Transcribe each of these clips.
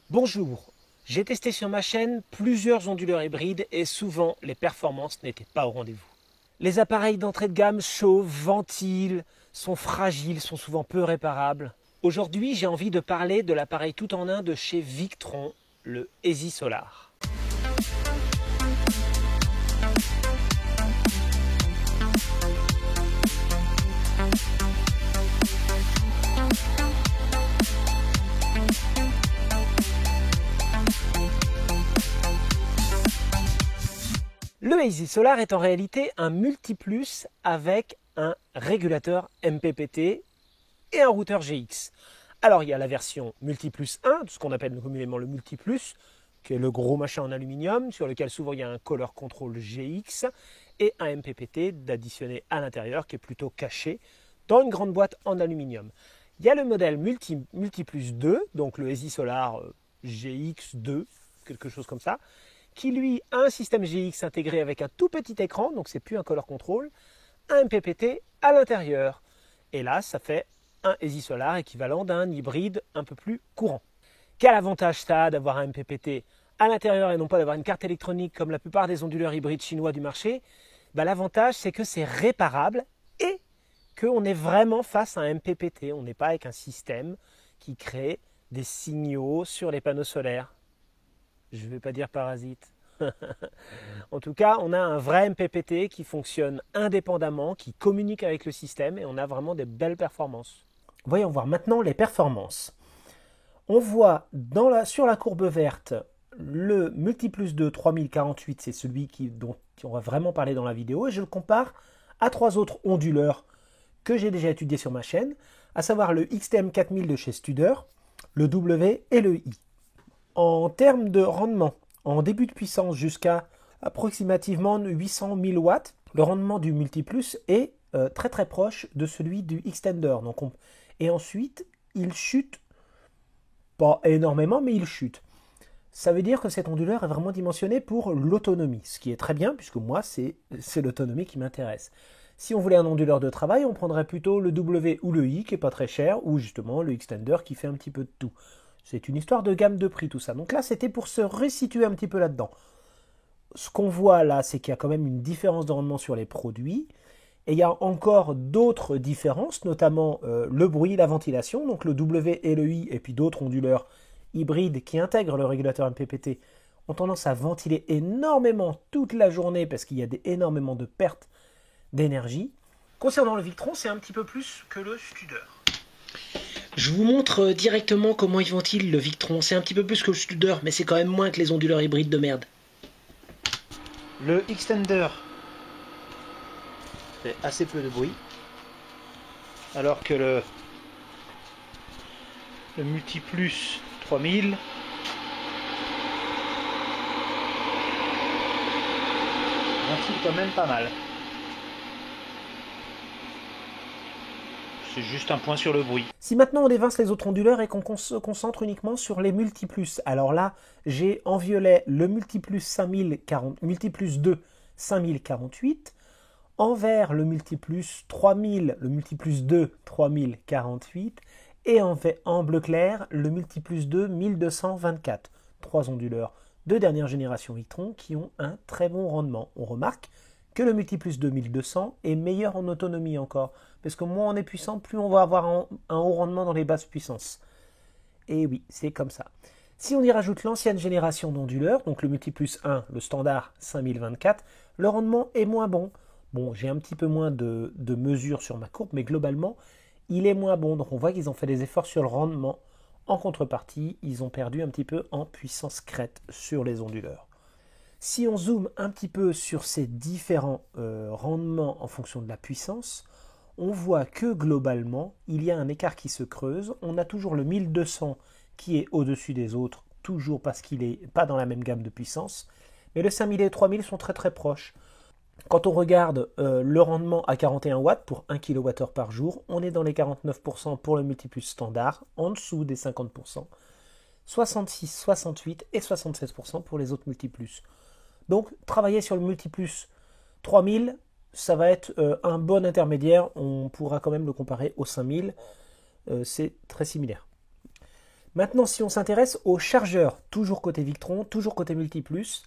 Bonjour, j'ai testé sur ma chaîne plusieurs onduleurs hybrides et souvent les performances n'étaient pas au rendez-vous. Les appareils d'entrée de gamme chauffent, ventilent, sont fragiles, sont souvent peu réparables. Aujourd'hui, j'ai envie de parler de l'appareil tout en un de chez Victron, le Easy Solar. Le Easy Solar est en réalité un multiplus avec un régulateur MPPT et un routeur GX. Alors il y a la version Multiplus 1, ce qu'on appelle communément le Multiplus, qui est le gros machin en aluminium, sur lequel souvent il y a un Color Control GX, et un MPPT d'additionner à l'intérieur, qui est plutôt caché, dans une grande boîte en aluminium. Il y a le modèle Multiplus 2, donc le Easy Solar GX2, quelque chose comme ça, qui lui a un système GX intégré avec un tout petit écran, donc c'est plus un color control, un MPPT à l'intérieur. Et là, ça fait un Easy Solar équivalent d'un hybride un peu plus courant. Quel avantage ça a d'avoir un MPPT à l'intérieur et non pas d'avoir une carte électronique comme la plupart des onduleurs hybrides chinois du marché? L'avantage, c'est que c'est réparable et qu'on est vraiment face à un MPPT. On n'est pas avec un système qui crée des signaux sur les panneaux solaires. Je ne vais pas dire parasite. En tout cas, on a un vrai MPPT qui fonctionne indépendamment, qui communique avec le système et on a vraiment des belles performances. Voyons voir maintenant les performances. On voit sur la courbe verte le Multiplus 2 3048, c'est celui dont on va vraiment parler dans la vidéo, et je le compare à trois autres onduleurs que j'ai déjà étudiés sur ma chaîne, à savoir le XTM 4000 de chez Studer, le W et le I. En termes de rendement, en début de puissance jusqu'à approximativement 800 000 watts, le rendement du Multiplus est très très proche de celui du Extender. Et ensuite, il chute, pas énormément, mais il chute. Ça veut dire que cet onduleur est vraiment dimensionné pour l'autonomie, ce qui est très bien, puisque moi, c'est l'autonomie qui m'intéresse. Si on voulait un onduleur de travail, on prendrait plutôt le W ou le I, qui est pas très cher, ou justement le Extender, qui fait un petit peu de tout. C'est une histoire de gamme de prix, tout ça. Donc là, c'était pour se resituer un petit peu là-dedans. Ce qu'on voit là, c'est qu'il y a quand même une différence de rendement sur les produits. Et il y a encore d'autres différences, notamment le bruit, la ventilation. Donc le W et le I, et puis d'autres onduleurs hybrides qui intègrent le régulateur MPPT, ont tendance à ventiler énormément toute la journée parce qu'il y a énormément de pertes d'énergie. Concernant le Victron, c'est un petit peu plus que le Studer. Je vous montre directement comment il ventile le Victron. C'est un petit peu plus que le Studer, mais c'est quand même moins que les onduleurs hybrides de merde. Le Extender fait assez peu de bruit, alors que le Multiplus 3000 ventile quand même pas mal. C'est juste un point sur le bruit. Si maintenant on évince les autres onduleurs et qu'on se concentre uniquement sur les multiplus, alors là, j'ai en violet le Multiplus 2 5048, en vert le Multiplus 3000, le Multiplus 2 3048, et en bleu clair le Multiplus 2 1224. Trois onduleurs de dernière génération Victron qui ont un très bon rendement. On remarque que le Multiplus 2200 est meilleur en autonomie encore, parce que moins on est puissant, plus on va avoir un haut rendement dans les basses puissances. Et oui, c'est comme ça. Si on y rajoute l'ancienne génération d'onduleurs, donc le Multiplus 1, le standard 5024, le rendement est moins bon. Bon, j'ai un petit peu moins de mesures sur ma courbe, mais globalement, il est moins bon. Donc on voit qu'ils ont fait des efforts sur le rendement. En contrepartie, ils ont perdu un petit peu en puissance crête sur les onduleurs. Si on zoome un petit peu sur ces différents rendements en fonction de la puissance, on voit que globalement, il y a un écart qui se creuse. On a toujours le 1200 qui est au-dessus des autres, toujours parce qu'il n'est pas dans la même gamme de puissance. Mais le 5000 et le 3000 sont très très proches. Quand on regarde le rendement à 41 watts pour 1 kWh par jour, on est dans les 49% pour le Multiplus standard, en dessous des 50%, 66, 68 et 76% pour les autres Multiplus. Donc, travailler sur le Multiplus 3000, ça va être un bon intermédiaire. On pourra quand même le comparer au 5000. C'est très similaire. Maintenant, si on s'intéresse au chargeur, toujours côté Victron, toujours côté Multiplus,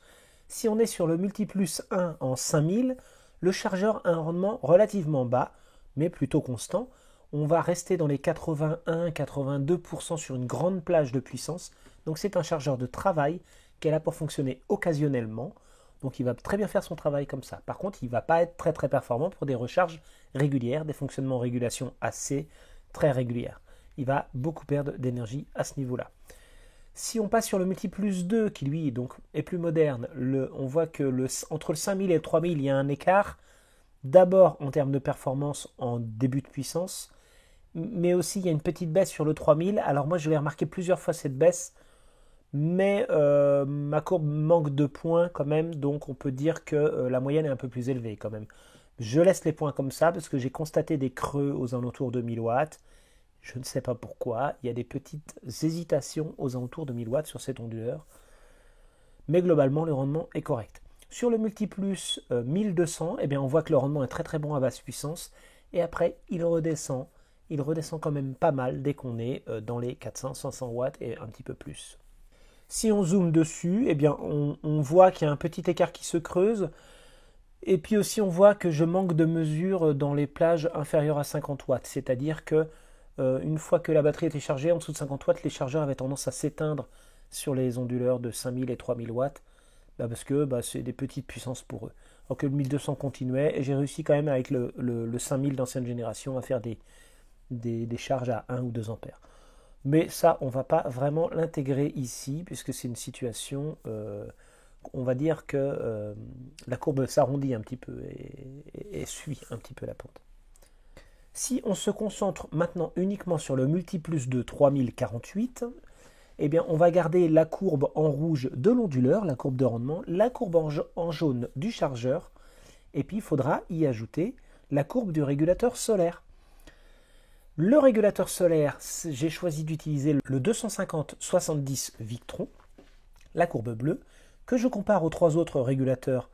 si on est sur le Multiplus 1 en 5000, le chargeur a un rendement relativement bas, mais plutôt constant. On va rester dans les 81-82% sur une grande plage de puissance. Donc c'est un chargeur de travail qui est là pour fonctionner occasionnellement. Donc il va très bien faire son travail comme ça. Par contre, il ne va pas être très performant pour des recharges régulières, des fonctionnements en régulation assez très régulières. Il va beaucoup perdre d'énergie à ce niveau-là. Si on passe sur le Multiplus 2, qui lui donc, est plus moderne, on voit que entre le 5000 et le 3000, il y a un écart. D'abord en termes de performance en début de puissance, mais aussi il y a une petite baisse sur le 3000. Alors moi je l'ai remarqué plusieurs fois cette baisse, mais ma courbe manque de points quand même, donc on peut dire que la moyenne est un peu plus élevée quand même. Je laisse les points comme ça parce que j'ai constaté des creux aux alentours de 1000 watts. Je ne sais pas pourquoi, il y a des petites hésitations aux alentours de 1000 watts sur cet onduleur, mais globalement le rendement est correct. Sur le Multiplus 1200, eh bien, on voit que le rendement est très bon à basse puissance, et après il redescend quand même pas mal dès qu'on est dans les 400-500 watts et un petit peu plus. Si on zoome dessus, eh bien, on voit qu'il y a un petit écart qui se creuse, et puis aussi on voit que je manque de mesure dans les plages inférieures à 50 watts, c'est-à-dire que une fois que la batterie était chargée, en dessous de 50 watts, les chargeurs avaient tendance à s'éteindre sur les onduleurs de 5000 et 3000 watts, parce que c'est des petites puissances pour eux. Alors que le 1200 continuait, et j'ai réussi quand même avec le 5000 d'ancienne génération à faire des charges à 1 ou 2 ampères. Mais ça, on ne va pas vraiment l'intégrer ici, puisque c'est une situation, on va dire que la courbe s'arrondit un petit peu et suit un petit peu la pente. Si on se concentre maintenant uniquement sur le Multiplus de 3048, eh bien on va garder la courbe en rouge de l'onduleur, la courbe de rendement, la courbe en jaune du chargeur, et puis il faudra y ajouter la courbe du régulateur solaire. Le régulateur solaire, j'ai choisi d'utiliser le 250-70 Victron, la courbe bleue, que je compare aux 3 autres régulateurs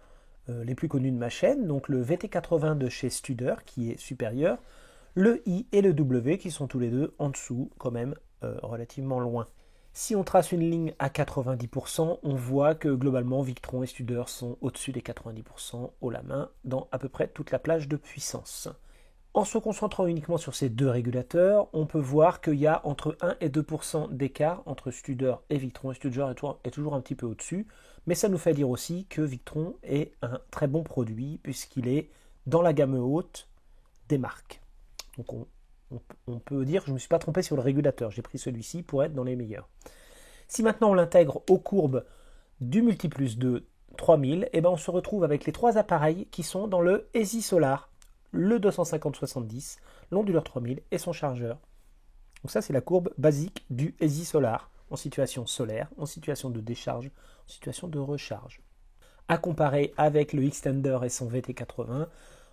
les plus connus de ma chaîne, donc le VT80 de chez Studer qui est supérieur, le I et le W qui sont tous les deux en dessous, quand même relativement loin. Si on trace une ligne à 90%, on voit que globalement Victron et Studer sont au-dessus des 90% haut la main dans à peu près toute la plage de puissance. En se concentrant uniquement sur ces deux régulateurs, on peut voir qu'il y a entre 1 et 2% d'écart entre Studer et Victron. Et Studer est toujours un petit peu au-dessus, mais ça nous fait dire aussi que Victron est un très bon produit puisqu'il est dans la gamme haute des marques. Donc on peut dire que je ne me suis pas trompé sur le régulateur, j'ai pris celui-ci pour être dans les meilleurs. Si maintenant on l'intègre aux courbes du Multiplus de 3000, eh ben on se retrouve avec les 3 appareils qui sont dans le Easy Solar, le 250-70, l'onduleur 3000 et son chargeur. Donc ça c'est la courbe basique du Easy Solar en situation solaire, en situation de décharge, en situation de recharge. À comparer avec le Xtender et son VT80,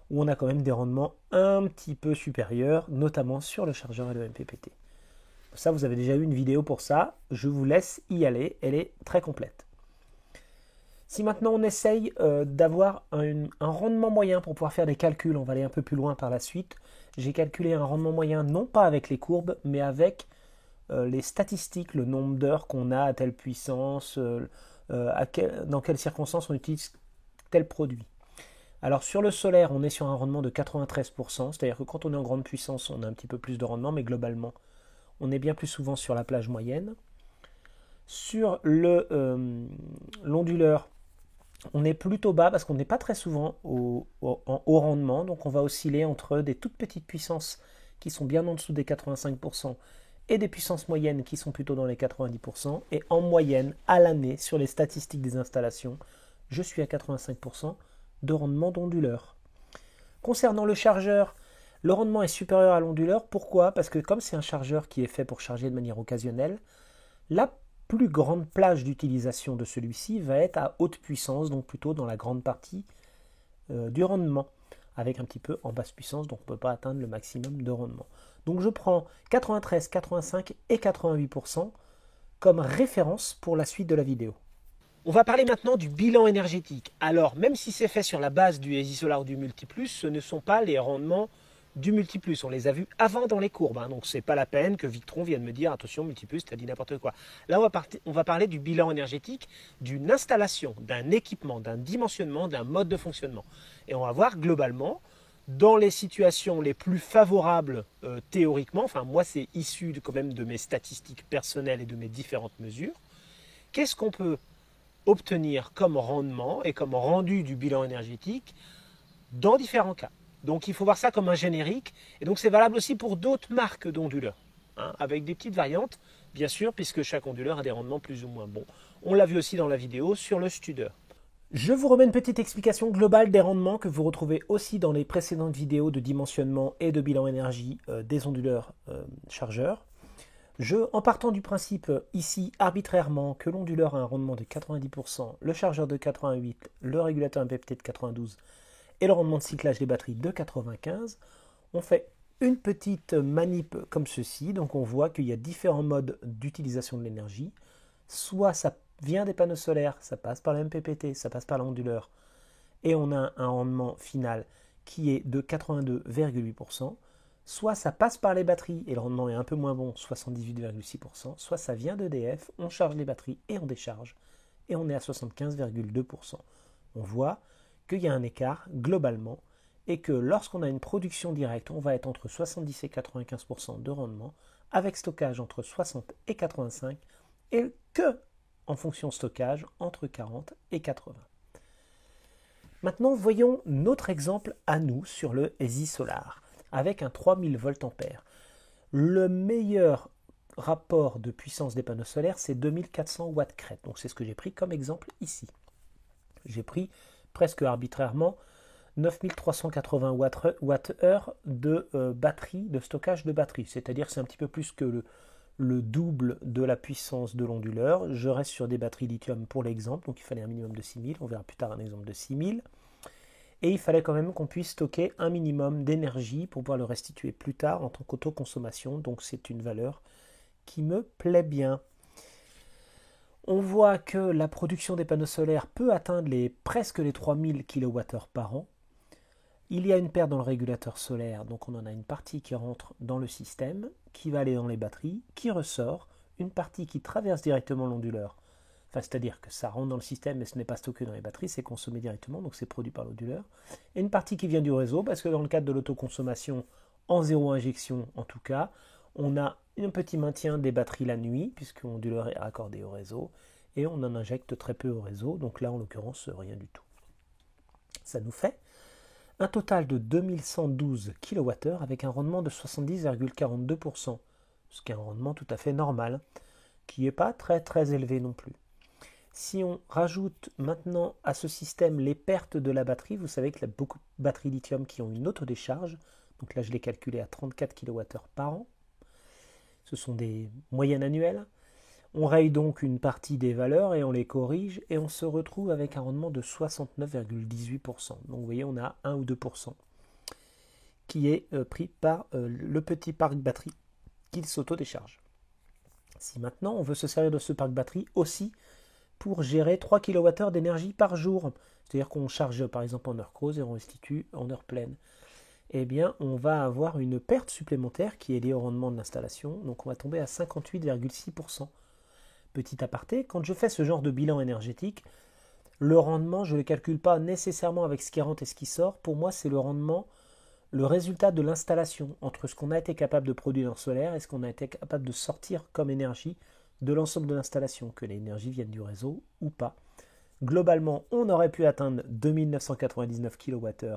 où on a quand même des rendements un petit peu supérieurs, notamment sur le chargeur et le MPPT. Ça, vous avez déjà eu une vidéo pour ça, je vous laisse y aller, elle est très complète. Si maintenant on essaye d'avoir un rendement moyen pour pouvoir faire des calculs, on va aller un peu plus loin par la suite, j'ai calculé un rendement moyen non pas avec les courbes, mais avec les statistiques, le nombre d'heures qu'on a à telle puissance, dans quelles circonstances on utilise tel produit. Alors sur le solaire, on est sur un rendement de 93%, c'est-à-dire que quand on est en grande puissance, on a un petit peu plus de rendement, mais globalement, on est bien plus souvent sur la plage moyenne. Sur l'onduleur, on est plutôt bas parce qu'on n'est pas très souvent en haut rendement, donc on va osciller entre des toutes petites puissances qui sont bien en dessous des 85% et des puissances moyennes qui sont plutôt dans les 90%, et en moyenne, à l'année, sur les statistiques des installations, je suis à 85% de rendement d'onduleur. Concernant le chargeur, le rendement est supérieur à l'onduleur. Pourquoi? Parce que comme c'est un chargeur qui est fait pour charger de manière occasionnelle, la plus grande plage d'utilisation de celui-ci va être à haute puissance, donc plutôt dans la grande partie du rendement, avec un petit peu en basse puissance, donc on ne peut pas atteindre le maximum de rendement. Donc je prends 93, 85 et 88% comme référence pour la suite de la vidéo. On va parler maintenant du bilan énergétique. Alors, même si c'est fait sur la base du Easy Solar ou du Multiplus, ce ne sont pas les rendements du multiplus. On les a vus avant dans les courbes, hein, donc c'est pas la peine que Victron vienne me dire attention multiplus, t'as dit n'importe quoi. Là on va parler du bilan énergétique, d'une installation, d'un équipement, d'un dimensionnement, d'un mode de fonctionnement. Et on va voir globalement, dans les situations les plus favorables théoriquement, enfin moi c'est issu quand même de mes statistiques personnelles et de mes différentes mesures, qu'est-ce qu'on peut obtenir comme rendement et comme rendu du bilan énergétique dans différents cas. Donc il faut voir ça comme un générique, et donc c'est valable aussi pour d'autres marques d'onduleurs, hein, avec des petites variantes, bien sûr, puisque chaque onduleur a des rendements plus ou moins bons. On l'a vu aussi dans la vidéo sur le Studer. Je vous remets une petite explication globale des rendements que vous retrouvez aussi dans les précédentes vidéos de dimensionnement et de bilan énergie des onduleurs chargeurs. En partant du principe ici arbitrairement que l'onduleur a un rendement de 90%, le chargeur de 88%, le régulateur MPPT de 92% et le rendement de cyclage des batteries de 95%, on fait une petite manip comme ceci. Donc on voit qu'il y a différents modes d'utilisation de l'énergie. Soit ça vient des panneaux solaires, ça passe par le MPPT, ça passe par l'onduleur, et on a un rendement final qui est de 82,8%. Soit ça passe par les batteries et le rendement est un peu moins bon, 78,6%, soit ça vient d'EDF, on charge les batteries et on décharge, et on est à 75,2%. On voit qu'il y a un écart globalement, et que lorsqu'on a une production directe, on va être entre 70 et 95% de rendement, avec stockage entre 60 et 85, et que, en fonction stockage, entre 40 et 80. Maintenant, voyons notre exemple à nous sur le ESI Solar, avec un 3000 voltampères. Le meilleur rapport de puissance des panneaux solaires, c'est 2400 watts crête. Donc c'est ce que j'ai pris comme exemple ici. J'ai pris presque arbitrairement 9380 Wh de batterie, de stockage de batterie. C'est-à-dire que c'est un petit peu plus que le double de la puissance de l'onduleur. Je reste sur des batteries lithium pour l'exemple, donc il fallait un minimum de 6000. On verra plus tard un exemple de 6000. Et il fallait quand même qu'on puisse stocker un minimum d'énergie pour pouvoir le restituer plus tard en tant qu'autoconsommation. Donc c'est une valeur qui me plaît bien. On voit que la production des panneaux solaires peut atteindre presque les 3000 kWh par an. Il y a une perte dans le régulateur solaire, donc on en a une partie qui rentre dans le système, qui va aller dans les batteries, qui ressort, une partie qui traverse directement l'onduleur. Enfin, c'est-à-dire que ça rentre dans le système, mais ce n'est pas stocké dans les batteries, c'est consommé directement, donc c'est produit par l'onduleur. Et une partie qui vient du réseau, parce que dans le cadre de l'autoconsommation, en zéro injection en tout cas, on a un petit maintien des batteries la nuit, puisque l'onduleur est raccordé au réseau, et on en injecte très peu au réseau, donc là en l'occurrence rien du tout. Ça nous fait un total de 2112 kWh avec un rendement de 70,42%, ce qui est un rendement tout à fait normal, qui n'est pas très très élevé non plus. Si on rajoute maintenant à ce système les pertes de la batterie, vous savez qu'il y a beaucoup de batteries lithium qui ont une autodécharge, donc là je l'ai calculé à 34 kWh par an, ce sont des moyennes annuelles. On raye donc une partie des valeurs et on les corrige et on se retrouve avec un rendement de 69,18%. Donc vous voyez, on a 1 ou 2% qui est pris par le petit parc batterie qui s'auto-décharge. Si maintenant on veut se servir de ce parc batterie aussi pour gérer 3 kWh d'énergie par jour, c'est-à-dire qu'on charge par exemple en heure creuse et on restitue en heure pleine, eh bien on va avoir une perte supplémentaire qui est liée au rendement de l'installation, donc on va tomber à 58,6%. Petit aparté, quand je fais ce genre de bilan énergétique, le rendement, je ne le calcule pas nécessairement avec ce qui rentre et ce qui sort. Pour moi, c'est le rendement, le résultat de l'installation entre ce qu'on a été capable de produire en solaire et ce qu'on a été capable de sortir comme énergie de l'ensemble de l'installation, que l'énergie vienne du réseau ou pas. Globalement, on aurait pu atteindre 2999 kWh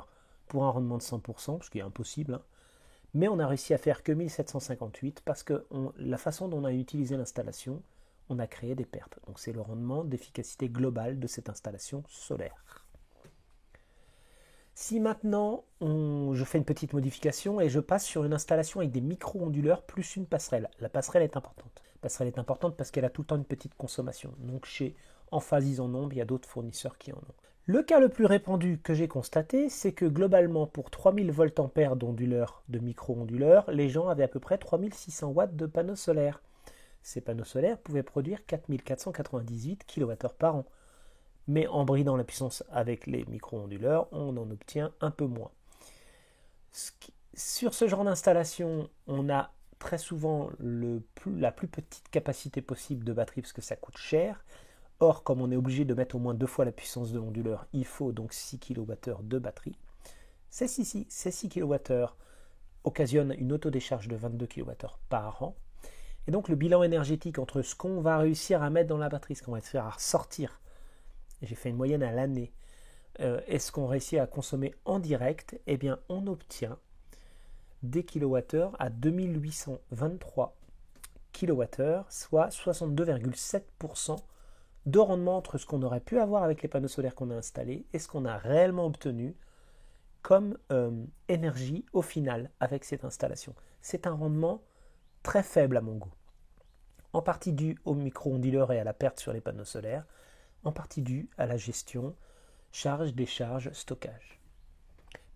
pour un rendement de 100%, ce qui est impossible, hein. Mais on a réussi à faire que 1758 parce que la façon dont on a utilisé l'installation, on a créé des pertes. Donc c'est le rendement d'efficacité globale de cette installation solaire. Si maintenant je fais une petite modification et je passe sur une installation avec des micro-onduleurs plus une passerelle. La passerelle est importante. La passerelle est importante parce qu'elle a tout le temps une petite consommation. Donc chez Enphase ils en ont, il y a d'autres fournisseurs qui en ont. Le cas le plus répandu que j'ai constaté, c'est que globalement pour 3000 voltampères d'onduleurs, de micro-onduleurs, les gens avaient à peu près 3600 watts de panneaux solaires. Ces panneaux solaires pouvaient produire 4498 kWh par an. Mais en bridant la puissance avec les micro-onduleurs, on en obtient un peu moins. Sur ce genre d'installation, on a très souvent la plus petite capacité possible de batterie parce que ça coûte cher. Or, comme on est obligé de mettre au moins 2 fois la puissance de l'onduleur, il faut donc 6 kWh de batterie. Ces 6 kWh occasionnent une autodécharge de 22 kWh par an. Et donc le bilan énergétique entre ce qu'on va réussir à mettre dans la batterie, ce qu'on va faire à ressortir, j'ai fait une moyenne à l'année, et ce qu'on réussit à consommer en direct, eh bien on obtient des kWh à 2823 kWh, soit 62,7% de rendement entre ce qu'on aurait pu avoir avec les panneaux solaires qu'on a installés et ce qu'on a réellement obtenu comme énergie au final avec cette installation. C'est un rendement très faible à mon goût. En partie dû au micro-onduleur et à la perte sur les panneaux solaires, en partie dû à la gestion, charge, décharge, stockage.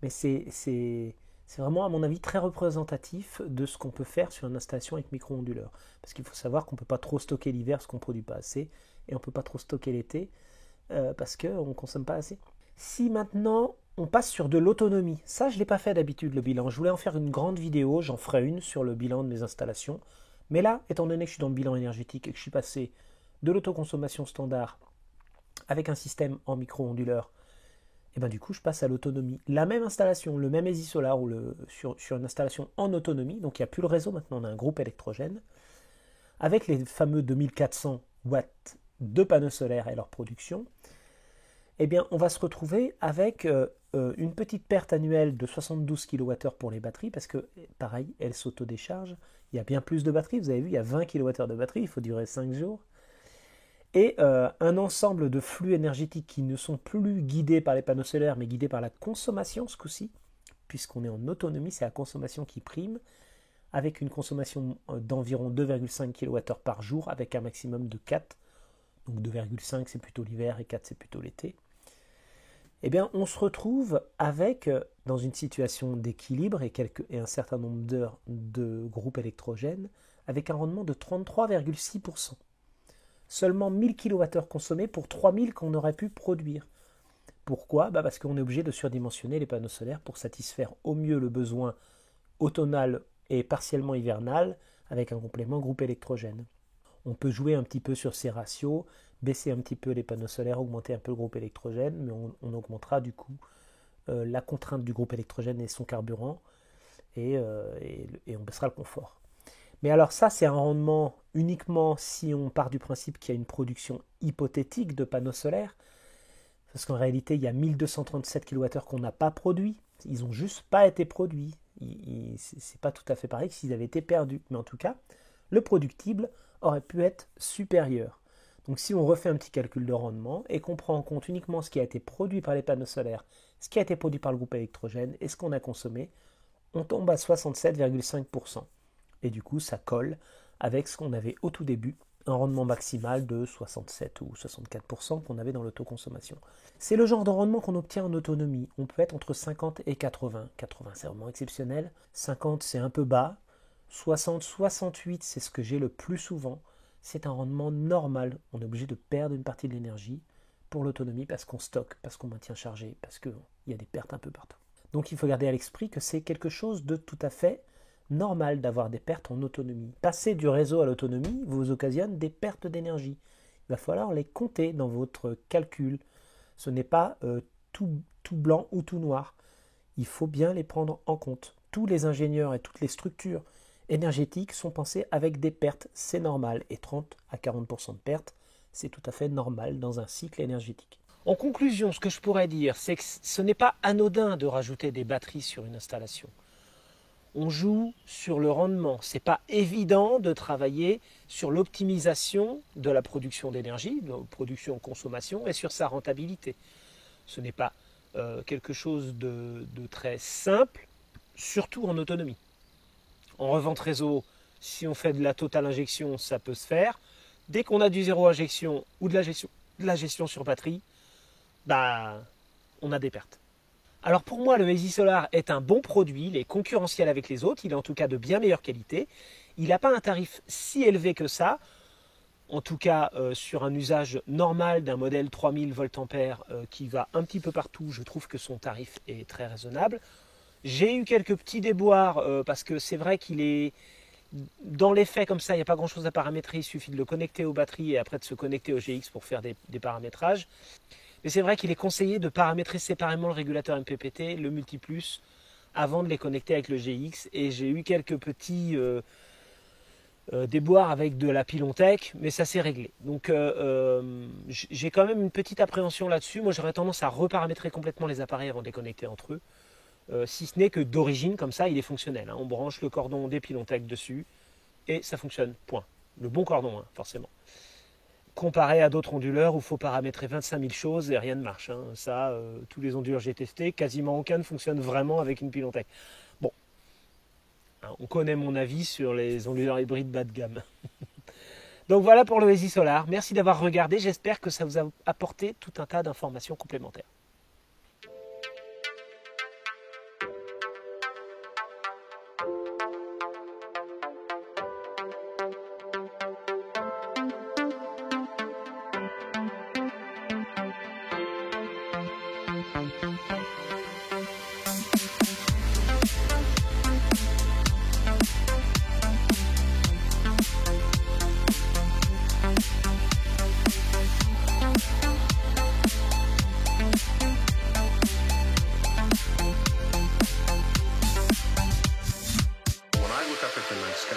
Mais c'est vraiment, à mon avis, très représentatif de ce qu'on peut faire sur une installation avec micro-onduleur. Parce qu'il faut savoir qu'on ne peut pas trop stocker l'hiver parce qu'on ne produit pas assez, et on ne peut pas trop stocker l'été parce qu'on ne consomme pas assez. Si maintenant on passe sur de l'autonomie, ça je ne l'ai pas fait d'habitude le bilan, je voulais en faire une grande vidéo, j'en ferai une sur le bilan de mes installations, mais là, étant donné que je suis dans le bilan énergétique et que je suis passé de l'autoconsommation standard avec un système en micro-onduleur, et ben du coup je passe à l'autonomie. La même installation, le même Easy Solar sur une installation en autonomie, donc il n'y a plus le réseau, maintenant on a un groupe électrogène, avec les fameux 2400 watts de panneaux solaires et leur production, eh bien, on va se retrouver avec une petite perte annuelle de 72 kWh pour les batteries, parce que, pareil, elles s'autodéchargent. Il y a bien plus de batteries, vous avez vu, il y a 20 kWh de batterie, il faut durer 5 jours. Et un ensemble de flux énergétiques qui ne sont plus guidés par les panneaux solaires, mais guidés par la consommation ce coup-ci, puisqu'on est en autonomie, c'est la consommation qui prime, avec une consommation d'environ 2,5 kWh par jour, avec un maximum de 4. Donc 2,5 c'est plutôt l'hiver et 4 c'est plutôt l'été. Eh bien, on se retrouve avec, dans une situation d'équilibre et un certain nombre d'heures de groupes électrogènes, avec un rendement de 33,6%. Seulement 1000 kWh consommés pour 3000 qu'on aurait pu produire. Pourquoi ? Parce qu'on est obligé de surdimensionner les panneaux solaires pour satisfaire au mieux le besoin automnal et partiellement hivernal avec un complément groupe électrogène. On peut jouer un petit peu sur ces ratios, baisser un petit peu les panneaux solaires, augmenter un peu le groupe électrogène, mais on augmentera du coup la contrainte du groupe électrogène et son carburant, et on baissera le confort. Mais alors ça, c'est un rendement uniquement si on part du principe qu'il y a une production hypothétique de panneaux solaires, parce qu'en réalité, il y a 1237 kWh qu'on n'a pas produits, ils n'ont juste pas été produits. C'est pas tout à fait pareil que s'ils avaient été perdus, mais en tout cas, le productible aurait pu être supérieur. Donc si on refait un petit calcul de rendement et qu'on prend en compte uniquement ce qui a été produit par les panneaux solaires, ce qui a été produit par le groupe électrogène et ce qu'on a consommé, on tombe à 67,5%. Et du coup, ça colle avec ce qu'on avait au tout début, un rendement maximal de 67 ou 64% qu'on avait dans l'autoconsommation. C'est le genre de rendement qu'on obtient en autonomie. On peut être entre 50 et 80. 80, c'est vraiment exceptionnel. 50, c'est un peu bas. 60, 68, c'est ce que j'ai le plus souvent. C'est un rendement normal. On est obligé de perdre une partie de l'énergie pour l'autonomie parce qu'on stocke, parce qu'on maintient chargé, parce qu'il y a des pertes un peu partout. Donc il faut garder à l'esprit que c'est quelque chose de tout à fait normal d'avoir des pertes en autonomie. Passer du réseau à l'autonomie vous occasionne des pertes d'énergie. Il va falloir les compter dans votre calcul. Ce n'est pas tout blanc ou tout noir. Il faut bien les prendre en compte. Tous les ingénieurs et toutes les structures énergétiques sont pensées avec des pertes, c'est normal. Et 30 à 40% de pertes, c'est tout à fait normal dans un cycle énergétique. En conclusion, ce que je pourrais dire, c'est que ce n'est pas anodin de rajouter des batteries sur une installation. On joue sur le rendement. Ce n'est pas évident de travailler sur l'optimisation de la production d'énergie, de la production-consommation et sur sa rentabilité. Ce n'est pas quelque chose de très simple, surtout en autonomie. En revente réseau, si on fait de la totale injection, ça peut se faire. Dès qu'on a du zéro injection ou de la gestion sur batterie, on a des pertes. Alors pour moi, le Easy Solar est un bon produit, il est concurrentiel avec les autres, il est en tout cas de bien meilleure qualité. Il n'a pas un tarif si élevé que ça, en tout cas sur un usage normal d'un modèle 3000 VA qui va un petit peu partout, je trouve que son tarif est très raisonnable. J'ai eu quelques petits déboires parce que c'est vrai qu'il est dans les faits comme ça, il n'y a pas grand chose à paramétrer, il suffit de le connecter aux batteries et après de se connecter au GX pour faire des paramétrages. Mais c'est vrai qu'il est conseillé de paramétrer séparément le régulateur MPPT, le multiplus, avant de les connecter avec le GX. Et j'ai eu quelques petits déboires avec de la Pilontech, mais ça s'est réglé. Donc j'ai quand même une petite appréhension là-dessus. Moi j'aurais tendance à reparamétrer complètement les appareils avant de les connecter entre eux. Si ce n'est que d'origine, comme ça, il est fonctionnel. Hein. On branche le cordon des Pilontech dessus et ça fonctionne. Point. Le bon cordon, hein, forcément. Comparé à d'autres onduleurs où il faut paramétrer 25 000 choses et rien ne marche. Hein. Ça, tous les onduleurs que j'ai testés, quasiment aucun ne fonctionne vraiment avec une Pilontech. Bon, hein, on connaît mon avis sur les onduleurs hybrides bas de gamme. Donc voilà pour le Easy Solar. Merci d'avoir regardé. J'espère que ça vous a apporté tout un tas d'informations complémentaires. Up at the night sky.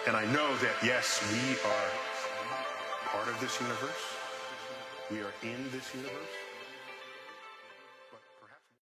And I know that, yes, we are part of this universe. We are in this universe.